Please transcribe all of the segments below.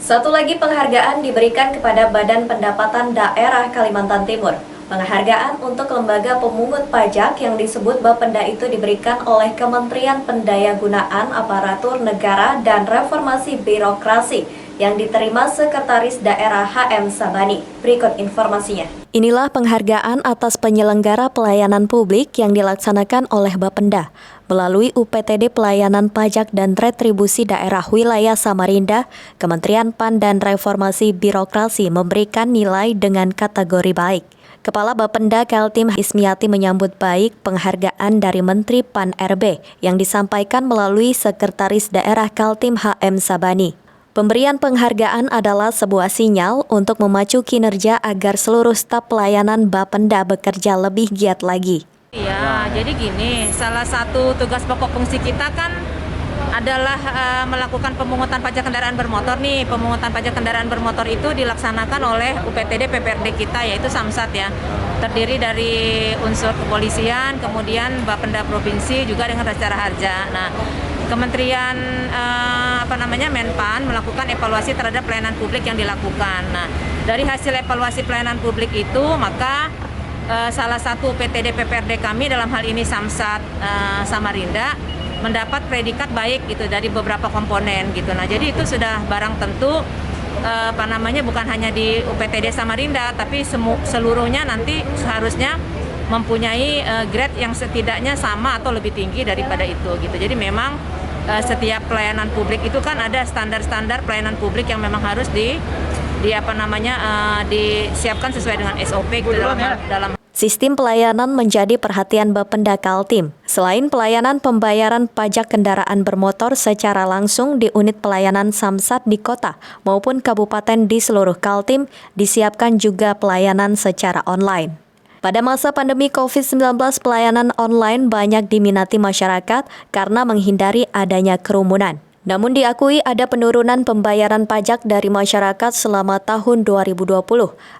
Satu lagi penghargaan diberikan kepada Badan Pendapatan Daerah Kalimantan Timur. Penghargaan untuk lembaga pemungut pajak yang disebut Bapenda itu diberikan oleh Kementerian Pendayagunaan Aparatur Negara dan Reformasi Birokrasi yang diterima Sekretaris Daerah HM Sabani. Berikut informasinya. Inilah penghargaan atas penyelenggara pelayanan publik yang dilaksanakan oleh Bapenda melalui UPTD Pelayanan Pajak dan Retribusi Daerah Wilayah Samarinda. Kementerian PAN dan Reformasi Birokrasi memberikan nilai dengan kategori baik. Kepala Bapenda Kaltim Ismiati menyambut baik penghargaan dari Menteri PAN RB yang disampaikan melalui Sekretaris Daerah Kaltim HM Sabani. Pemberian penghargaan adalah sebuah sinyal untuk memacu kinerja agar seluruh staf pelayanan Bapenda bekerja lebih giat lagi. Iya, jadi gini, salah satu tugas pokok fungsi kita kan adalah melakukan pemungutan pajak kendaraan bermotor nih. Pemungutan pajak kendaraan bermotor itu dilaksanakan oleh UPTD PPRD kita, yaitu Samsat ya. Terdiri dari unsur kepolisian, kemudian Bapenda Provinsi juga dengan Jasa Harja. Nah, Kementerian Menpan melakukan evaluasi terhadap pelayanan publik yang dilakukan. Nah, dari hasil evaluasi pelayanan publik itu, maka salah satu PTD PPRD kami dalam hal ini Samsat Samarinda mendapat predikat baik gitu dari beberapa komponen gitu. Nah, jadi itu sudah barang tentu bukan hanya di UPTD Samarinda, tapi seluruhnya nanti seharusnya mempunyai grade yang setidaknya sama atau lebih tinggi daripada itu gitu. Jadi memang setiap pelayanan publik itu kan ada standar-standar pelayanan publik yang memang harus disiapkan sesuai dengan SOP gitu dalam Sistem pelayanan menjadi perhatian Bapenda Kaltim. Selain pelayanan pembayaran pajak kendaraan bermotor secara langsung di unit pelayanan Samsat di kota maupun kabupaten di seluruh Kaltim, disiapkan juga pelayanan secara online. Pada masa pandemi COVID-19, pelayanan online banyak diminati masyarakat karena menghindari adanya kerumunan. Namun diakui ada penurunan pembayaran pajak dari masyarakat selama tahun 2020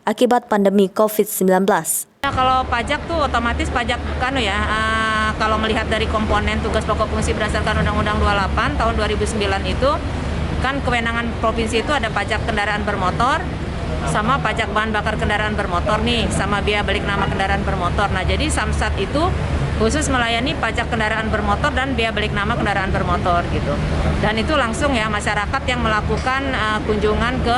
akibat pandemi COVID-19. Nah, kalau pajak tuh otomatis pajak kalau melihat dari komponen tugas pokok fungsi berdasarkan Undang-Undang 28 tahun 2009 itu kan kewenangan provinsi itu ada pajak kendaraan bermotor sama pajak bahan bakar kendaraan bermotor nih, sama biaya balik nama kendaraan bermotor. Nah, jadi Samsat itu khusus melayani pajak kendaraan bermotor dan biaya balik nama kendaraan bermotor gitu. Dan itu langsung ya masyarakat yang melakukan kunjungan ke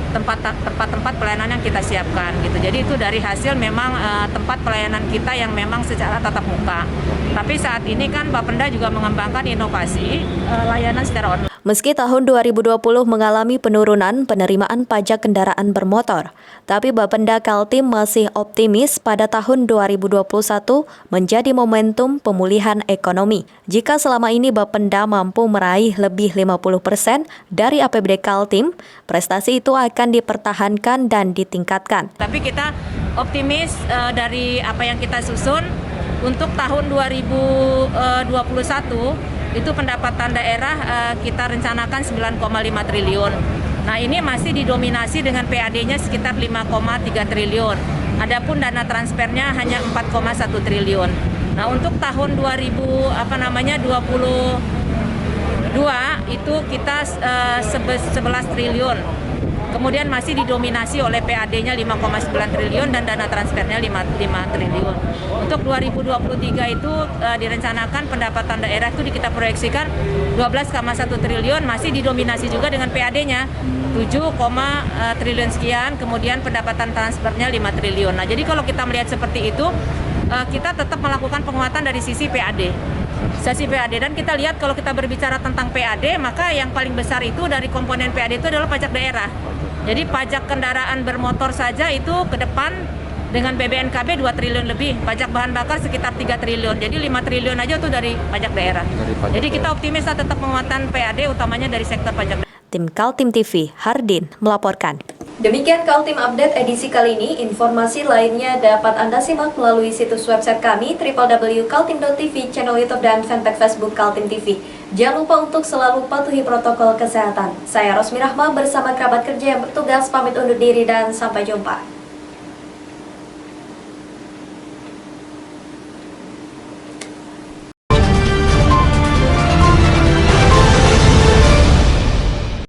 tempat-tempat pelayanan yang kita siapkan gitu. Jadi itu dari hasil memang tempat pelayanan kita yang memang secara tatap muka. Tapi saat ini kan Bapenda juga mengembangkan inovasi layanan secara online. Meski tahun 2020 mengalami penurunan penerimaan pajak kendaraan bermotor, tapi Bapenda Kaltim masih optimis pada tahun 2021 menjadi momentum pemulihan ekonomi. Jika selama ini Bapenda mampu meraih lebih 50% dari APBD Kaltim, prestasi itu akan dipertahankan dan ditingkatkan. Tapi kita optimis dari apa yang kita susun untuk tahun 2021 itu pendapatan daerah kita rencanakan 9,5 triliun. Nah, ini masih didominasi dengan PAD-nya sekitar 5,3 triliun. Adapun dana transfernya hanya 4,1 triliun. Nah, untuk tahun 2022 itu kita 11 triliun. Kemudian masih didominasi oleh PAD-nya 5,9 triliun dan dana transfernya 5 triliun. Untuk 2023 itu direncanakan pendapatan daerah itu kita proyeksikan 12,1 triliun, masih didominasi juga dengan PAD-nya 7, triliun sekian, kemudian pendapatan transfernya 5 triliun. Nah, jadi kalau kita melihat seperti itu, kita tetap melakukan penguatan dari sisi PAD. Dan kita lihat kalau kita berbicara tentang PAD, maka yang paling besar itu dari komponen PAD itu adalah pajak daerah. Jadi pajak kendaraan bermotor saja itu ke depan dengan BBNKB 2 triliun lebih, pajak bahan bakar sekitar 3 triliun. Jadi 5 triliun aja tuh dari pajak daerah. Jadi kita optimis tetap penguatan PAD utamanya dari sektor pajak. Tim Kaltim TV, Hardin melaporkan. Demikian Kaltim Update edisi kali ini. Informasi lainnya dapat Anda simak melalui situs website kami www.kaltim.tv, channel YouTube dan fanpage Facebook Kaltim TV. Jangan lupa untuk selalu patuhi protokol kesehatan. Saya Rosmi Rahma bersama kerabat kerja yang bertugas pamit undur diri dan sampai jumpa.